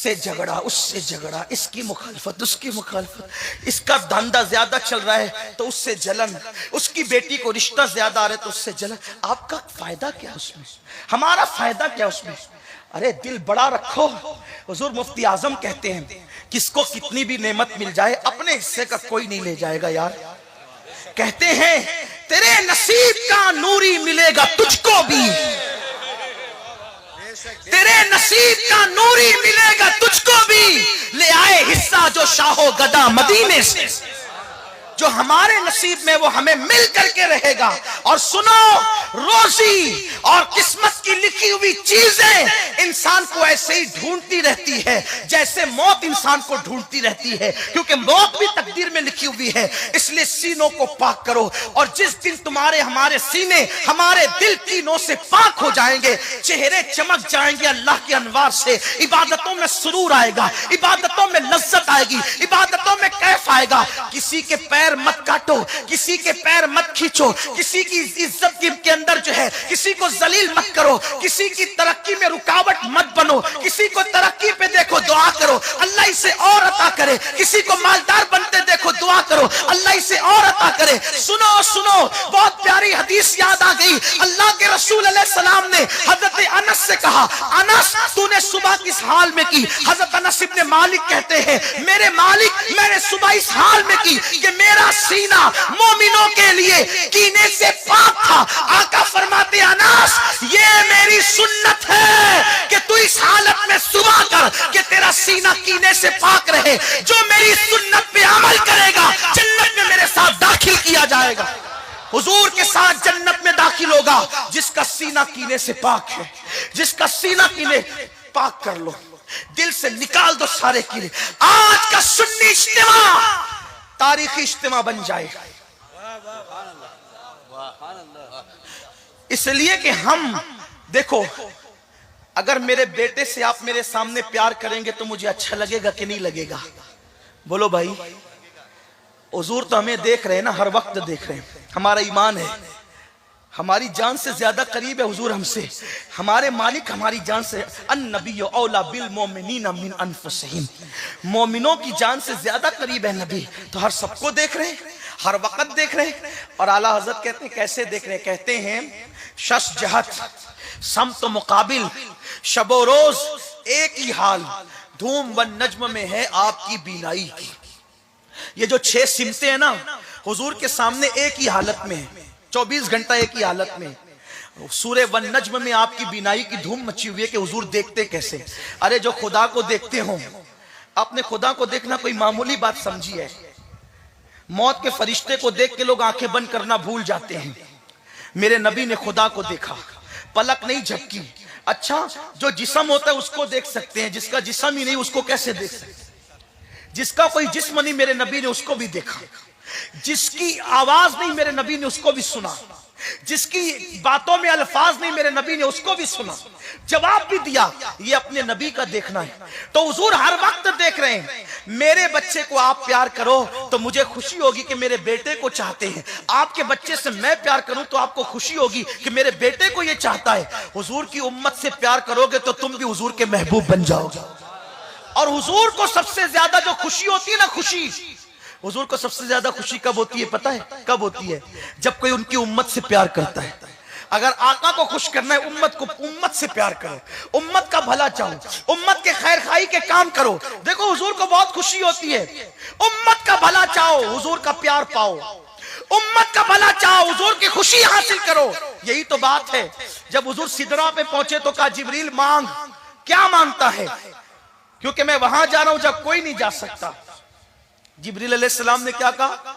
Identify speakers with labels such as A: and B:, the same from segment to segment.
A: इससे झगड़ा, उससे झगड़ा, इसकी मुखालफत, उसकी मुखालफत, इसका धंधा ज्यादा चल रहा है तो उससे जलन, उसकी बेटी को रिश्ता ज्यादा आ रहा है तो उससे जलन। आपका फायदा क्या उसमें, हमारा फायदा क्या उसमें? अरे दिल बड़ा रखो। हुजूर मुफ्ती आजम कहते हैं किसको कितनी भी नेमत मिल जाए अपने हिस्से का कोई नहीं ले जाएगा यार। कहते हैं तेरे नसीब का नूरी मिलेगा तुझको भी, तेरे नसीब का नूरी मिलेगा तुझको भी, ले आए हिस्सा जो शाहो गदा मदीने से, जो हमारे नसीब में वो हमें मिल करके रहेगा। और सुनो, रोजी और किस्मत की लिखी हुई चीजें इंसान को ऐसे ही ढूंढती रहती है जैसे मौत इंसान को ढूंढती रहती है, क्योंकि मौत भी तकदीर में लिखी हुई है। इसलिए सीनों को पाक करो, और जिस दिन तुम्हारे हमारे सीने हमारे दिल की नों से पाक हो जाएंगे, चेहरे चमक जाएंगे अल्लाह के अनवार से, इबादतों में सुरूर आएगा, इबादतों में लज्जत आएगी, इबादतों में कैफ आएगा। किसी के पैर मत काटो, किसी के पैर मत खींचो, किसी की इज्जत के अंदर जो है किसी को जलील मत करो, किसी की तरक्की में रुकावट मत बनो, किसी को तरक्की पे देखो दुआ करो अल्लाह इसे और अता करे, किसी को मालदार बनते देखो दुआ करो अल्लाह इसे और अता करे। सुनो सुनो, बहुत प्यारी हदीस याद आ गई। अल्लाह के रसूल अलैहि सलाम ने हजरत अनस से कहा, अनस तूने सुबह किस हाल में की? हजरत अनस इब्ने मालिक कहते हैं मेरे मालिक मैंने सुबह इस हाल में की कि मेरा सीना मोमिनों के लिए कीने से पाक था। आका फरमाते अनस ये मेरी सुन्नत है कि तू इस हालत में सुबह कर कि तेरा सीना कीने से पाक रहे। जो मेरी सुन्नत पे अमल करेगा जन्नत में मेरे साथ दाखिल किया जाएगा, हुजूर के साथ जन्नत में दाखिल होगा। जिसका सीना कीने से पाक है, जिसका सीना कीने पाक कर लो, दिल से निकाल दो सारे कीने। आज का सुन्नी इज्तिमा तारीखी इज्तिमा बन जाए, इसलिए कि हम देखो, अगर मेरे बेटे से आप मेरे सामने प्यार करेंगे तो मुझे अच्छा लगेगा कि नहीं लगेगा? बोलो भाई। हुजूर तो हमें देख रहे हैं ना, हर वक्त देख रहे हैं। हमारा ईमान है, हमारी जान से ज्यादा करीब है हुजूर हमसे। हमारे मालिक हमारी जान से, अन्नबिय्यु औला बिल मोमिनीना मिन अनफुसिहिम, मोमिनों की जान से ज्यादा करीब है नबी। तो हर सबको देख रहे हैं, हर वक्त देख रहे हैं। और आला हजरत कहते हैं कैसे देख रहे हैं? कहते हैं शश जहत समत मुकाबिल, शबो रोज एक ही हाल, धूम व नज्म में है आपकी बीनाई की। ये जो 6 सिमते हैं ना, हुजूर के सामने एक ही हालत में है, 24 घंटा एक ही हालत में। सूरे वन नज्म में आपकी बीनाई की धूम मची हुई है कि हुजूर देखते कैसे। अरे जो खुदा को देखते हो, अपने खुदा को देखना कोई मामूली बात समझिए। मौत के फरिश्ते को देख के लोग आंखें बंद करना भूल जाते हैं। मेरे नबी ने खुदा को देखा, पलक नहीं झपकी। अच्छा, जो जिस्म होता है उसको देख सकते हैं, जिसका जिस्म ही नहीं उसको कैसे देख सकते? जिसका कोई जिस्म नहीं मेरे नबी ने उसको भी देखा, जिसकी आवाज नहीं मेरे नबी ने उसको भी सुना, जिसकी बातों में अल्फाज नहीं मेरे नबी ने उसको भी सुना, जवाब भी दिया। ये अपने नबी का देखना है। तो हुजूर हर वक्त देख रहे हैं। मेरे बच्चे को आप प्यार करो तो मुझे खुशी होगी कि मेरे बेटे को चाहते हैं। आपके बच्चे से मैं प्यार करूं तो आपको खुशी होगी कि मेरे बेटे को ये चाहता है। हुजूर की उम्मत से प्यार करोगे तो तुम भी हुजूर के महबूब बन जाओगे। और हुजूर को सबसे ज्यादा जो खुशी होती है ना, खुशी, हुजूर को सबसे ज्यादा खुशी कब होती है पता है? कब होती है? जब कोई उनकी उम्मत से प्यार करता है। अगर आका को खुश करना है, उम्मत से प्यार करो, उम्मत का भला चाहो, उम्मत के खैर खाई के काम करो। देखो हुजूर को बहुत खुशी होती है। उम्मत का भला चाहो, हुजूर का प्यार पाओ, उम्मत का भला चाहो, हुजूर की खुशी हासिल करो। यही तो बात है। जब हुजूर सिदरा पे पहुंचे तो कहा जिब्रील मांग। क्या मांगता है? क्योंकि मैं वहां जा रहा हूं जब कोई नहीं जा सकता। जिब्रील अलैहिस्सलाम ने क्या कहा?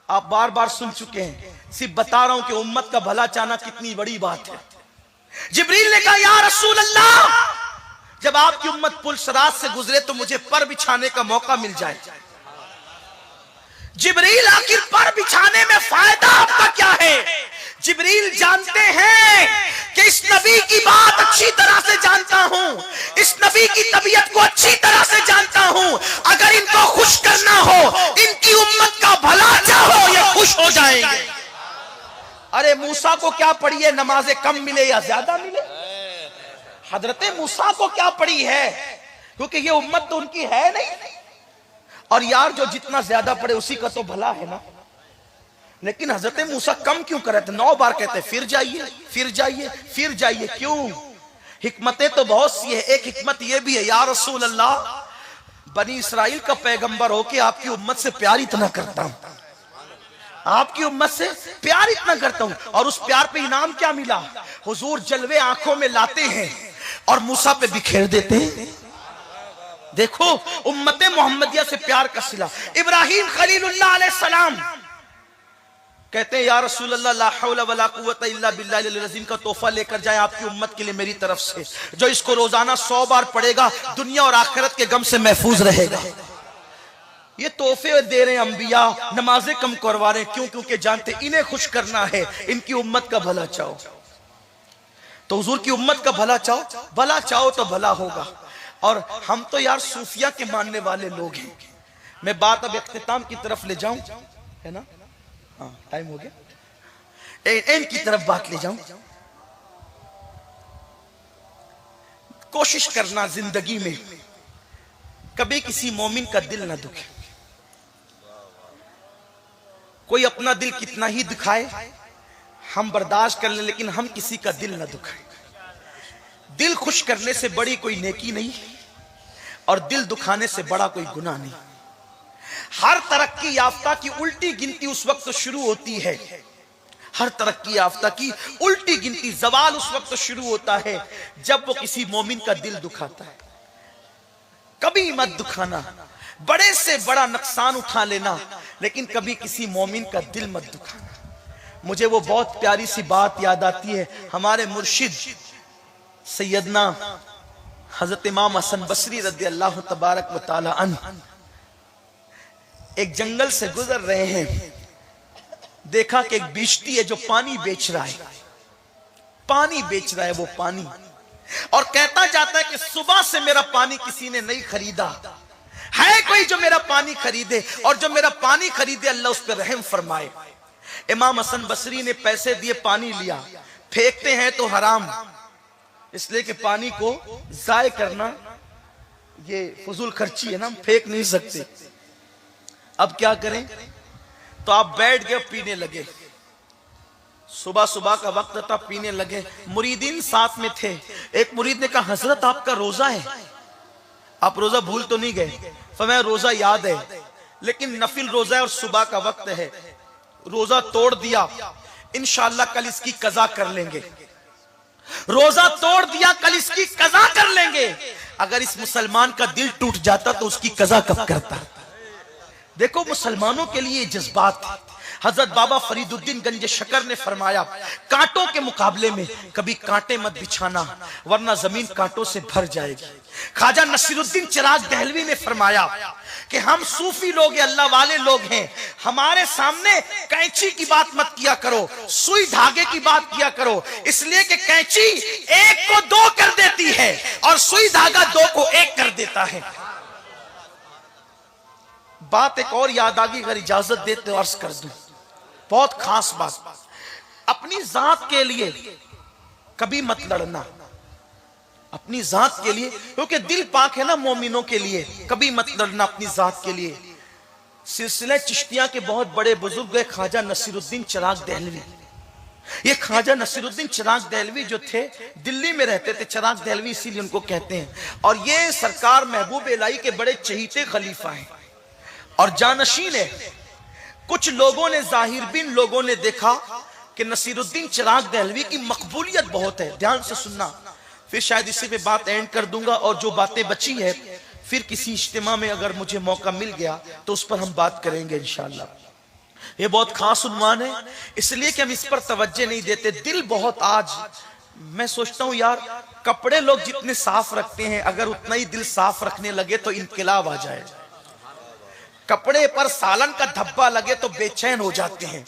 A: आप बार बार सुन चुके हैं, सिर्फ बता रहा हूं कि उम्मत का भला चाहना कितनी बड़ी बात है। जिब्रील ने कहा या रसूल अल्लाह, जब आपकी उम्मत पुल सरात से गुजरे तो मुझे पर बिछाने का मौका मिल जाए। जिब्रील आखिर पर बिछाने में फायदा आपका क्या है? जिब्रील जानते हैं कि इस नबी की बात अच्छी तरह से जानता हूं, इस नबी की तबीयत को अच्छी तरह से जानता हूं। अगर इनको खुश करना हो, इनकी उम्मत का भला चाहो, ये खुश हो जाएंगे। अरे मूसा को क्या पड़ी है नमाजें कम मिले या ज्यादा मिले? हजरत मूसा को क्या पड़ी है क्योंकि ये उम्मत तो उनकी है नहीं। और यार जो जितना ज्यादा पढ़े उसी का तो भला है ना। लेकिन हजरत मूसा कम क्यों करे थे? 9 बार कहते फिर जाइए, फिर जाइए, फिर जाइए। क्यों? हिकमतें तो बहुत सी है। एक हिकमत यह भी है, या रसूल अल्लाह, बनी इसराइल का पैगंबर हो के आपकी उम्मत से प्यार इतना करता हूं, आपकी उम्मत से प्यार इतना करता हूं, और उस प्यार पे इनाम क्या मिला? हुजूर जलवे आंखों में लाते हैं और मूसा पे बिखेर देते हैं। देखो उम्मते मोहम्मदिया से प्यार का सिला। इब्राहिम खलीलुल्लाह अलैहिस्सलाम कहते हैं, या रसूल अल्लाह, ला हौला वला कुव्वता इल्ला बिल्लाहिल अज़ीम का तोहफा लेकर जाएं आपकी उम्मत के लिए मेरी तरफ से। जो इसको रोजाना 100 बार पढ़ेगा दुनिया और आखिरत के गम से महफूज रहेगा। ये तोहफे दे रहे हैं अंबिया, नमाजें कम करवा रहे हैं। क्यों? क्योंकि जानते इन्हें खुश करना है, इनकी उम्मत का भला चाहो। तो हुजूर की उम्मत का भला चाहो, भला चाहो तो भला होगा। और हम तो यार सूफिया के मानने वाले लोग हैं। मैं बात अब इख्तिताम की तरफ ले जाऊं, है ना? हाँ, टाइम हो गया। एंड की तरफ बात ले जाऊं। कोशिश करना जिंदगी में कभी किसी मोमिन का दिल ना दुखे। कोई अपना दिल कितना ही दुखाए हम बर्दाश्त कर लें, लेकिन हम किसी का दिल ना दुखाए। दिल खुश करने से बड़ी कोई नेकी नहीं, और दिल दुखाने से बड़ा कोई गुनाह नहीं। हर तरक्की याफ्ता की उल्टी गिनती उस वक्त शुरू होती है, हर तरक्की याफ्ता की उल्टी गिनती, जवाल उस वक्त शुरू होता है जब वो किसी मोमिन का दिल दुखाता है। कभी मत दुखाना, बड़े से बड़ा नुकसान उठा लेना, लेकिन कभी किसी मोमिन का दिल मत दुखाना। मुझे वो बहुत प्यारी सी बात याद आती है। हमारे मुर्शिद सैयदना हजरत इमाम हसन बसरी रज़ी अल्लाह तबारक व तआला अन्हु एक जंगल से गुजर रहे हैं। देखा कि एक बिश्ती है जो पानी बेच रहा है, पानी बेच रहा है वो पानी, और कहता जाता है कि सुबह से मेरा पानी किसी ने नहीं खरीदा, है कोई जो मेरा पानी खरीदे, और जो मेरा पानी खरीदे अल्लाह उस पर रहम फरमाए। इमाम हसन बसरी ने पैसे दिए, पानी लिया। फेंकते हैं तो हराम, इसलिए कि पानी को जाय करना ये फजूल खर्ची है ना, हम फेंक नहीं सकते। अब क्या करें? तो आप बैठ गए, पीने लगे। सुबह सुबह का वक्त था, पीने लगे। मुरीदीन साथ में थे। एक मुरीद ने कहा, हजरत आपका रोजा है, आप रोजा भूल तो नहीं गए? फरमाया रोजा याद है, लेकिन नफिल रोजा है और सुबह का वक्त है। रोजा तोड़ दिया, इंशाअल्लाह कल इसकी कज़ा कर लेंगे। रोजा तोड़ दिया, कल इसकी कज़ा कर लेंगे। अगर इस मुसलमान का दिल टूट जाता तो उसकी कज़ा कब करता? देखो मुसलमानों के लिए जज्बात। हजरत बाबा फरीदुद्दीन गंज शकर ने फरमाया, कांटों के मुकाबले में कभी कांटे मत बिछाना, वरना जमीन कांटों से भर जाएगी। ख्वाजा नसीरुद्दीन चिराग दहलवी ने फरमाया कि हम सूफी लोग हैं, अल्लाह वाले लोग हैं, हमारे सामने कैंची की बात मत किया करो, सुई धागे की बात किया करो, इसलिए कि कैंची एक को 2 कर देती है और सुई धागा 2 को 1 कर देता है। बात एक और याद आ गई, अगर इजाजत दे तो अर्ज कर दूं। बहुत खास बात, अपनी जात के लिए कभी मत लड़ना, अपनी जात के लिए, क्योंकि दिल पाक है ना मोमिनों के लिए। कभी मत लड़ना अपनी जात के लिए। सिलसिला चिश्तिया के बहुत बड़े बुजुर्ग है ख्वाजा नसीरुद्दीन चिराग दहलवी। ये ख्वाजा नसीरुद्दीन चिराग दहलवी जो थे, दिल्ली में रहते थे। चिराग दहलवी इसीलिए उनको कहते हैं। और ये सरकार महबूब इलाही के बड़े चहीते खलीफा हैं और जानशीन है। कुछ लोगों ने, जाहिर बिन लोगों ने देखा कि नसीरुद्दीन चिराग दहलवी की मकबूलियत बहुत है। ध्यान से सुनना, फिर शायद इसी पे बात एंड कर दूंगा, और जो बातें बची है फिर किसी इज्तिमा में अगर मुझे मौका मिल गया तो उस पर हम बात करेंगे इंशाअल्लाह। ये बहुत खास उन्वान है, इसलिए कि हम इस पर तवज्जो नहीं देते। दिल बहुत, आज मैं सोचता हूं यार, कपड़े लोग जितने साफ रखते हैं, अगर उतना ही दिल साफ रखने लगे तो इनकलाब आ जाए। कपड़े पर सालन का धब्बा लगे तो बेचैन हो जाते हैं,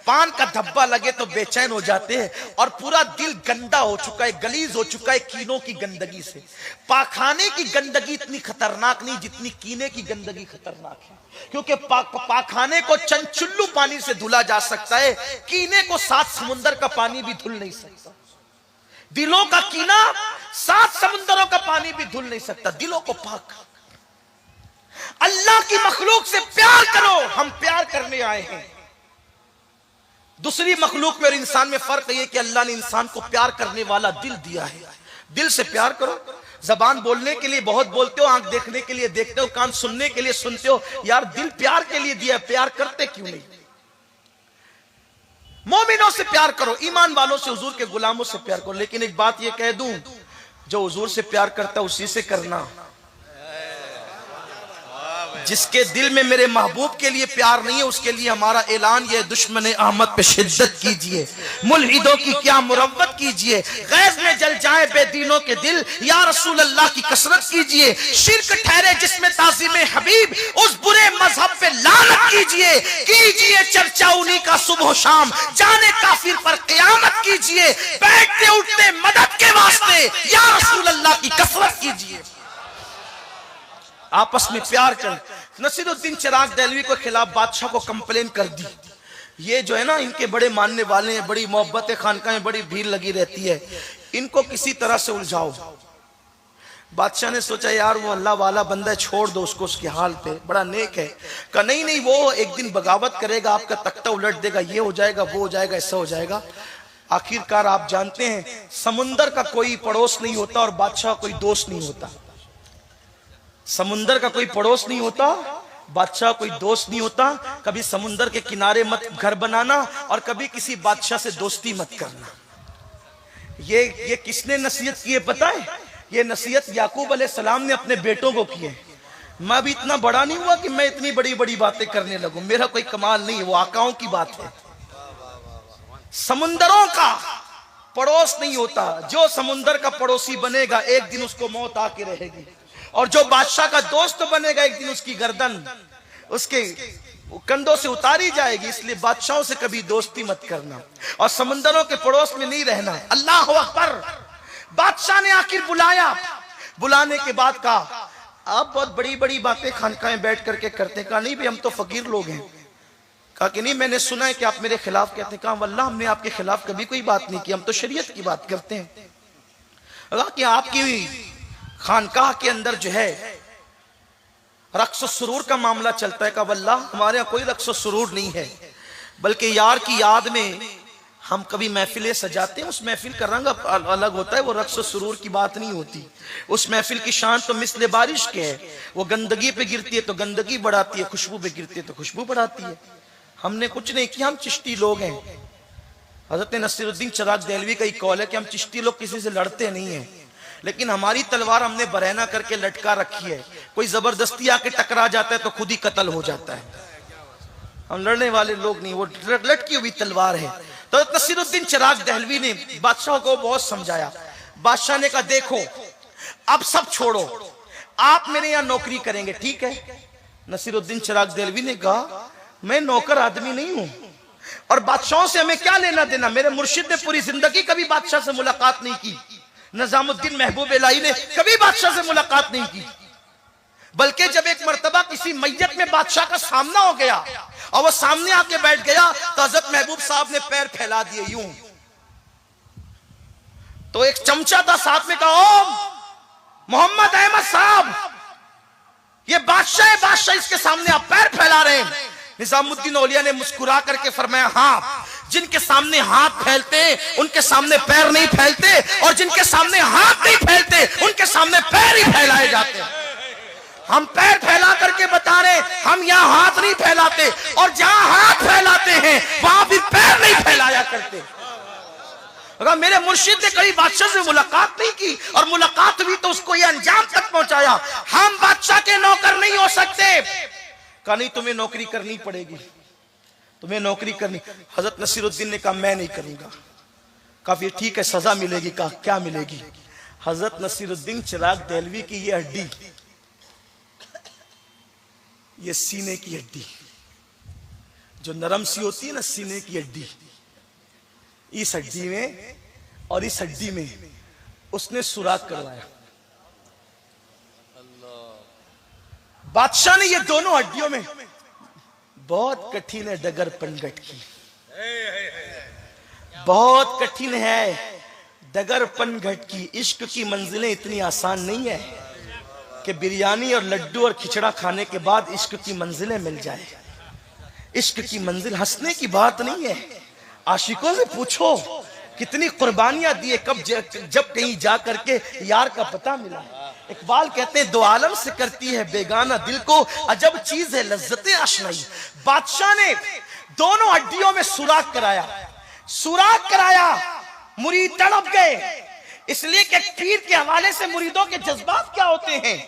A: पान का धब्बा लगे तो बेचैन हो जाते हैं, और पूरा दिल गंदा हो चुका है, गलीज हो चुका है कीनों की गंदगी से। पाखाने की गंदगी इतनी खतरनाक नहीं जितनी कीने की गंदगी खतरनाक है, क्योंकि पाखाने को चंचुल्लू पानी से धुला जा सकता है, कीने को 7 समुंदर का पानी भी धुल नहीं सकता। दिलों का कीना 7 समुंदरों का पानी भी धुल नहीं सकता। दिलों को पाक, अल्लाह की मखलूक से प्यार करो। हम प्यार करने आए हैं। दूसरी मखलूक में और इंसान में फर्क यह कि अल्लाह ने इंसान को प्यार करने वाला दिल दिया है। दिल से प्यार करो। जबान बोलने के लिए बहुत बोलते हो, आंख देखने के लिए देखते हो, कान सुनने के लिए सुनते हो, यार दिल प्यार के लिए दिया, प्यार करते क्यों नहीं? मोमिनों से प्यार करो, ईमान वालों से, हुजूर के गुलामों से प्यार करो। लेकिन एक बात ये कह दूं, जो हुजूर से प्यार करता है उसी से करना। जिसके दिल में मेरे महबूब के लिए प्यार नहीं है, उसके लिए हमारा ऐलान ये, दुश्मन अहमद पे शिद्दत कीजिए, मुल्हिदों की क्या मुरव्वत कीजिए, गैज़ में जल जाए बेदीनों के दिल, या रसूल अल्लाह की कसरत कीजिए। शिर्क ठहरे जिसमें ताज़ीम हबीब, उस बुरे मजहब पे लानत कीजिए चर्चा उन्हीं का सुबह शाम, जाने काफिर पर क़यामत कीजिए, बैठते उठते मदद के वास्ते या रसूल अल्लाह की कसरत कीजिए। आपस में प्यार कर। नसीरुद्दीन चिराग देहलवी के खिलाफ बादशाह को कंप्लेन कर दी, ये जो है ना इनके बड़े मानने वाले हैं, बड़ी मोहब्बत है, खानकाह में बड़ी भीड़ लगी रहती है, इनको किसी तरह से उलझाओ। बादशाह ने सोचा यार वो अल्लाह वाला बंदा है, छोड़ दो उसको उसके हाल पे, बड़ा नेक है। कहा नहीं वो एक दिन बगावत करेगा, आपका तख्ता उलट देगा, ये हो जाएगा, वो हो जाएगा, ऐसा हो जाएगा। आखिरकार आप जानते हैं समुंदर का कोई पड़ोस नहीं होता और बादशाह कोई दोस्त नहीं होता। समुंदर का कोई पड़ोस नहीं होता, बादशाह कोई दोस्त नहीं होता। कभी समुंदर के किनारे मत घर बनाना और कभी किसी बादशाह से दोस्ती मत करना। ये किसने नसीहत की है पता है? ये नसीहत याकूब अलैहिस्सलाम ने अपने बेटों को की है। मैं भी इतना बड़ा नहीं हुआ कि मैं इतनी बड़ी बड़ी बातें करने लगूं, मेरा कोई कमाल नहीं है, वो आकाओं की बात है। समुंदरों का पड़ोस नहीं होता, जो समुंदर का पड़ोसी बनेगा एक दिन उसको मौत आके रहेगी, और जो बादशाह का दोस्त बनेगा एक दिन उसकी गर्दन उसके कंधों से उतारी जाएगी। इसलिए बादशाहों से कभी दोस्ती मत करना और समंदरों के पड़ोस में नहीं रहना। अल्लाह अकबर। बादशाह ने आखिर बुलाया, बुलाने के बाद कहा आप बहुत बड़ी बड़ी बातें खानकाह में बैठ करके करते हैं। कहा नहीं भाई हम तो फकीर लोग हैं। कहा कि नहीं मैंने सुना है कि आप मेरे खिलाफ कहते हैं। कहा वल्लाह हमने आपके खिलाफ कभी कोई बात नहीं की, हम तो शरीयत की बात करते हैं। कहा कि आपकी खानकाह के अंदर जो है रक्स सुरूर का मामला चलता है। का वल्लाह हमारे यहाँ कोई रक्स सुरूर नहीं है, बल्कि यार की याद में हम कभी महफिलें सजाते हैं, उस महफिल का रंग अलग होता है, वो रक्स सुरूर की बात नहीं होती। उस महफिल की शान तो मिस्ले बारिश के है, वो गंदगी पे गिरती है तो गंदगी बढ़ाती है, खुशबू पे गिरती है तो खुशबू बढ़ाती है। हमने कुछ नहीं किया, हम चिश्ती लोग हैं। हजरत नसीरुद्दीन चिराग देहलवी का एक कौल है कि हम चिश्ती लोग किसी से लड़ते नहीं हैं, लेकिन हमारी तलवार हमने बरहना करके लटका रखी है, कोई जबरदस्ती आके टकरा जाता है तो खुद ही कत्ल हो जाता है। हम लड़ने वाले लोग नहीं, वो लटकी हुई तलवार है। तो नसीरुद्दीन चिराग देहलवी ने बादशाह को बहुत समझाया। बादशाह ने कहा देखो अब सब छोड़ो, आप मेरे यहाँ नौकरी करेंगे, ठीक है। नसीरुद्दीन चिराग देहलवी ने कहा मैं नौकर आदमी नहीं हूं और बादशाहों से हमें क्या लेना देना। मेरे मुर्शिद ने पूरी जिंदगी कभी बादशाह से मुलाकात नहीं की, निजामुद्दीन महबूब इलाही ने कभी बादशाह से मुलाकात नहीं की, बल्कि जब एक मर्तबा किसी मैयत में बादशाह का सामना हो गया और वो सामने आके बैठ गया तो हजरत महबूब साहब ने पैर फैला दिए यूं, तो एक चमचा था साथ में, कहा ओ मोहम्मद अहमद साहब ये बादशाह है, बादशाह इसके सामने आप पैर फैला रहे हैं। निजामुद्दीन औलिया ने मुस्कुरा करके फरमाया हाँ, जिनके सामने हाथ फैलते उनके सामने पैर नहीं फैलते, और जिनके सामने हाथ नहीं फैलते उनके सामने पैर ही फैलाए जाते हैं। हम पैर फैला करके बता रहे हम यहाँ हाथ नहीं फैलाते, और जहां हाथ फैलाते हैं वहां भी पैर नहीं फैलाया करते। अगर मेरे मुर्शिद ने कभी बादशाह से मुलाकात नहीं की और मुलाकात हुई तो उसको ये अंजाम तक पहुंचाया। हम बादशाह के नौकर नहीं हो सकते। कहा नहीं तुम्हें नौकरी करनी पड़ेगी, तुम्हें नौकरी करनी। हजरत नसीरुद्दीन ने कहा मैं नहीं करूंगा। कहा फिर ठीक है सजा मिलेगी। कहा क्या मिलेगी? हजरत नसीरुद्दीन चिराग देहलवी की ये हड्डी, ये सीने की हड्डी जो नरम सी होती है ना, सीने की हड्डी, इस हड्डी में और इस हड्डी में उसने सुराख करवाया। बादशाह ने ये दोनों हड्डियों में बहुत कठिन है डगर पनगट की, बहुत कठिन है डगर पनघट की इश्क की मंजिलें इतनी आसान नहीं है कि बिरयानी और लड्डू और खिचड़ा खाने के बाद इश्क की मंजिलें मिल जाए। इश्क की मंजिल हंसने की बात नहीं है। आशिकों से पूछो कितनी कुर्बानियां दी है, कब जब कहीं जा करके यार का पता मिला। इकबाल कहते हैं दो आलम से करती है बेगाना दिल को अजब चीज है लज्जतें आशनाई। बादशाह ने दोनों हड्डियों में सुराख कराया, मुरीद तड़प गए, इसलिए कि पीर के हवाले से मुरीदों के जज्बात क्या होते हैं।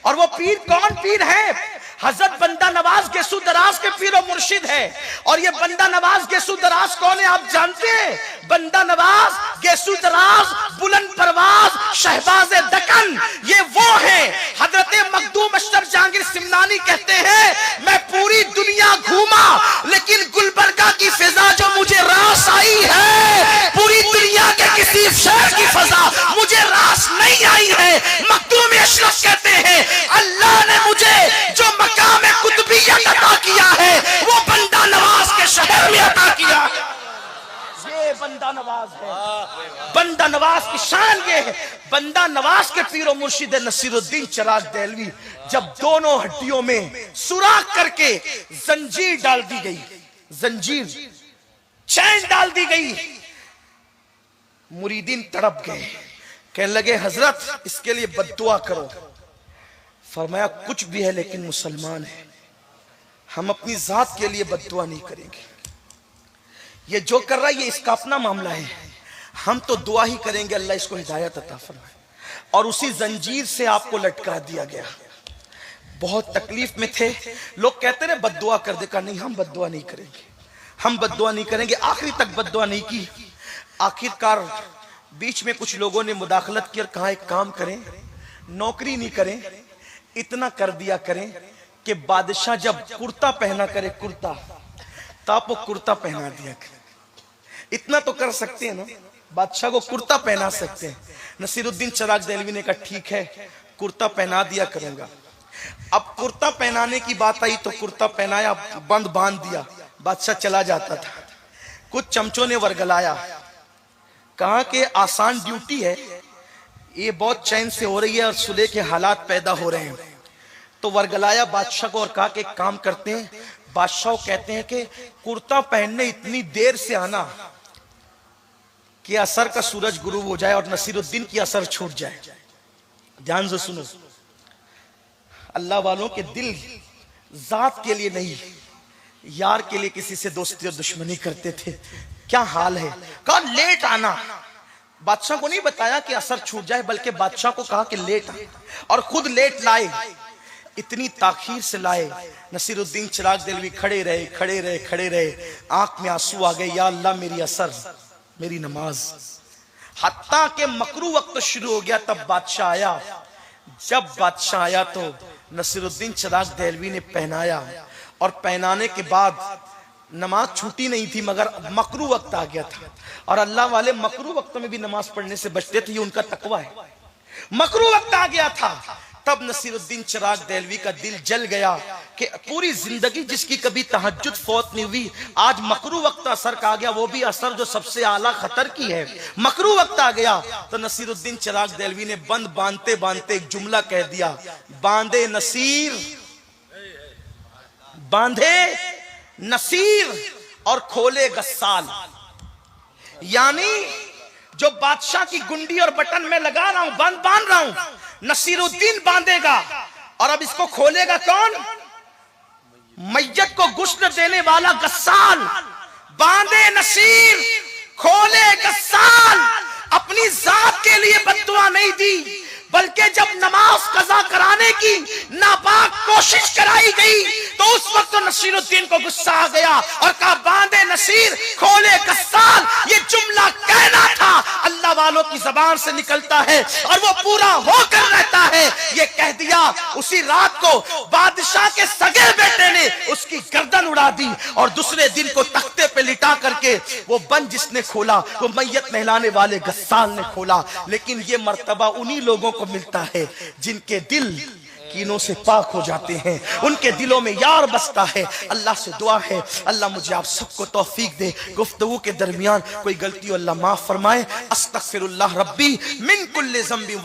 A: और वो पीर कौन पीर है? हजरत बंदा नवाज गेसू दराज के पीर और मुर्शिद है। और ये बंदा नवाज गेसू दराज कौन है आप जानते हैं? बंदा नवाज गेसू दराज बुलंद परवाज शहबाज दक्कन, ये वो है। हजरत मखदूम अशरफ जहांगीर सिमनानी कहते हैं मैं पूरी दुनिया घूमा लेकिन गुलबर्गा की फिजा जो मुझे रास आई है, पूरी दुनिया के किसी शहर की फिजा मुझे रास नहीं आई है। मखदूम अशरफ कहते हैं अल्लाह ने मुझे जो मकाम कुतुबियत अता किया है वो बंदा नवाज के शहर में अता किया है। ये बंदा नवाज है, बंदा नवाज की शान ये है। बंदा नवाज के पीरो मुर्शिद नसीरुद्दीन चिराग देहलवी जब दोनों हड्डियों में सुराख करके जंजीर डाल दी गई, जंजीर चैन डाल दी गई, मुरीदीन तड़प गए, कहने लगे हजरत इसके लिए बद्दुआ करो। फरमाया कुछ भी है लेकिन मुसलमान है, हम अपनी जात के लिए बद्दुआ नहीं करेंगे। ये जो कर रहा है ये इसका अपना मामला है, हम तो दुआ ही करेंगे अल्लाह इसको हिदायत अता फरमाए। और उसी जंजीर से आपको लटका दिया गया। बहुत तकलीफ में थे, लोग कहते रहे बद्दुआ कर दे, कहा नहीं हम बद्दुआ नहीं करेंगे, हम बद्दुआ नहीं करेंगे। आखिरी तक बद्दुआ नहीं की। आखिरकार बीच में कुछ लोगों ने मुदाखलत की और कहा एक काम करें, नौकरी नहीं करें, इतना कर दिया करें कि बादशाह जब कुर्ता पहना करे कुर्ता, तो आप वो कुर्ता पहना दिया करें। इतना तो कर सकते हैं ना, बादशाह को कुर्ता पहना सकते हैं। नसीरुद्दीन चिराग देहलवी ने कहा ठीक है कुर्ता पहना दिया करूंगा। अब कुर्ता पहनाने की बात आई तो कुर्ता पहनाया, बंद बांध दिया, बादशाह चला जाता था। कुछ चमचों ने वर्गलाया, कहा कि आसान ड्यूटी है, ये बहुत चैन से हो रही है और सुलह के हालात पैदा हो रहे हैं। तो वर्गलाया बादशाह को और कहा कि एक काम करते हैं, बादशाह कहते हैं कि कुर्ता पहनने इतनी देर से आना कि असर का सूरज गुरूब हो जाए और नसीरुद्दीन की असर छूट जाए। ध्यान से सुनो, अल्लाह वालों के दिल जात के लिए नहीं यार के लिए किसी से दोस्ती और दुश्मनी करते थे। क्या हाल है? कहा लेट आना। बादशाह को नहीं बताया कि असर छूट जाए, बल्कि बादशाह को कहा कि लेट आ, और खुद लेट लाए। इतनी ताखीर से लाए। नसीरुद्दीन चिराग देहलवी खड़े रहे, आंख में आंसू आ गए, या अल्लाह मेरी असर, मेरी नमाज। हत्ता के मकरू वक्त शुरू हो गया, तब बादशाह आया। जब बादशाह आया तो नसीरुद्दीन चिराग देहलवी ने पहनाया, और पहनाने के बाद नमाज छूटी नहीं थी मगर मकरू वक्त आ गया था। और अल्लाह वाले मकरू वक्त में भी नमाज पढ़ने से बचते थे, ये उनका तकवा है। मकरू वक्त आ गया था, तब नसीरुद्दीन चिराग देहलवी का दिल जल गया कि पूरी जिंदगी जिसकी कभी तहज्जुद फौत नहीं हुई, आज मकरू वक्त असर का आ गया, वो भी असर जो सबसे आला खतर की है। मकरू वक्त आ गया तो नसीरुद्दीन चिराग देहलवी ने बंद बांधते बांधते एक जुमला कह दिया, बांधे नसीर, बांधे नसीर और खोले गस्साल। यानी जो बादशाह की गुंडी और बटन में लगा रहा हूं, बंद बांध रहा हूं, नसीरुद्दीन बांधेगा। और अब इसको खोलेगा कौन? मैयत को गुस्ल देने वाला गस्साल। बांधे नसीर, खोले गस्साल। अपनी जात के लिए बद्दुआ नहीं दी, बल्कि जब नमाज कज़ा कराने की नापाक कोशिश कराई गई तो उस वक्त तो नसीरुद्दीन को गुस्सा आ गया और कहा बांधे नसीर, खोले गस्साल। ये जुमला कहना था, अल्लाह वालों की जबान से निकलता है और वो पूरा होकर रहता है। ये कह दिया। उसी रात को बादशाह के सगे बेटे ने उसकी गर्दन उड़ा दी और दूसरे दिन को तख्ते पे लिटा करके वो बंद जिसने खोला वो मैयत नहलाने वाले गस्साल ने खोला। लेकिन ये मर्तबा उन्हीं लोगों को मिलता है जिनके दिल कीनों से पाक हो जाते हैं, उनके दिलों में यार बसता है। अल्लाह से दुआ है अल्लाह मुझे आप सबको तौफीक दे, गुफ्तगू के दरमियान कोई गलती अल्लाह माफ फरमाए। अस्तगफिरुल्लाह रब्बी मिन कुल्ली ज़ंबि।